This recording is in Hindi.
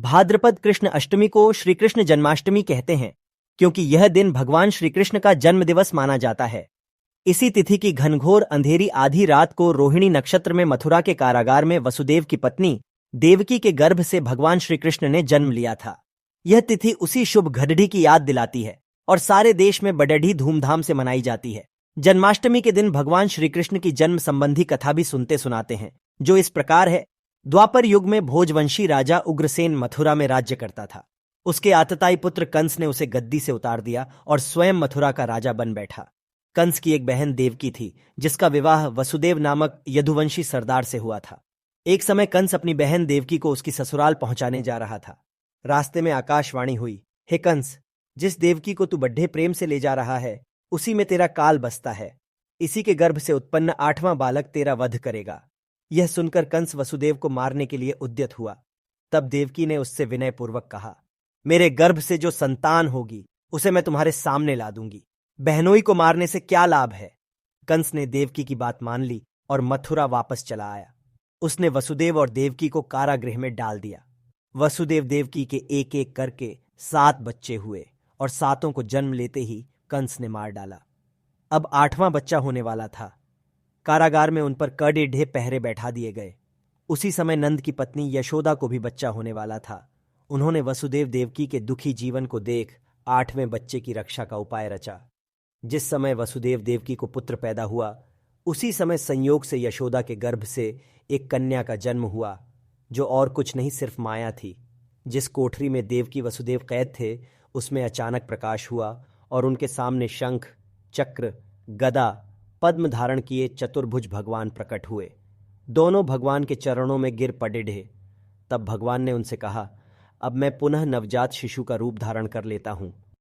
भाद्रपद कृष्ण अष्टमी को श्री कृष्ण जन्माष्टमी कहते हैं क्योंकि यह दिन भगवान श्री कृष्ण का जन्म दिवस माना जाता है। इसी तिथि की घनघोर अंधेरी आधी रात को रोहिणी नक्षत्र में मथुरा के कारागार में वसुदेव की पत्नी देवकी के गर्भ से भगवान श्री कृष्ण ने जन्म लिया था। यह तिथि उसी शुभ घड़ी की याद दिलाती है और सारे देश में बड़ी धूमधाम से मनाई जाती है। जन्माष्टमी के दिन भगवान श्री कृष्ण की जन्म संबंधी कथा भी सुनते सुनाते हैं, जो इस प्रकार है। द्वापर युग में भोजवंशी राजा उग्रसेन मथुरा में राज्य करता था। उसके आतताई पुत्र कंस ने उसे गद्दी से उतार दिया और स्वयं मथुरा का राजा बन बैठा। कंस की एक बहन देवकी थी, जिसका विवाह वसुदेव नामक यदुवंशी सरदार से हुआ था। एक समय कंस अपनी बहन देवकी को उसकी ससुराल पहुंचाने जा रहा था। रास्ते में आकाशवाणी हुई, हे कंस, जिस देवकी को तू बड्ढे प्रेम से ले जा रहा है, उसी में तेरा काल बसता है। इसी के गर्भ से उत्पन्न 8वां बालक तेरा वध करेगा। यह सुनकर कंस वसुदेव को मारने के लिए उद्यत हुआ। तब देवकी ने उससे विनयपूर्वक कहा, मेरे गर्भ से जो संतान होगी उसे मैं तुम्हारे सामने ला दूंगी। बहनोई को मारने से क्या लाभ है। कंस ने देवकी की बात मान ली और मथुरा वापस चला आया। उसने वसुदेव और देवकी को कारागृह में डाल दिया। वसुदेव देवकी के एक एक करके 7 बच्चे हुए और 7 को जन्म लेते ही कंस ने मार डाला। अब 8वां बच्चा होने वाला था। कारागार में उन पर कड़े पहरे बैठा दिए गए। उसी समय नंद की पत्नी यशोदा को भी बच्चा होने वाला था। उन्होंने वसुदेव देवकी के दुखी जीवन को देख 8वें बच्चे की रक्षा का उपाय रचा। जिस समय वसुदेव देवकी को पुत्र पैदा हुआ, उसी समय संयोग से यशोदा के गर्भ से एक कन्या का जन्म हुआ, जो और कुछ नहीं सिर्फ माया थी। जिस कोठरी में देवकी वसुदेव कैद थे, उसमें अचानक प्रकाश हुआ और उनके सामने शंख, चक्र, गदा, पद्म धारण किए चतुर्भुज भगवान प्रकट हुए। दोनों भगवान के चरणों में गिर पड़े। तब भगवान ने उनसे कहा, अब मैं पुनः नवजात शिशु का रूप धारण कर लेता हूं।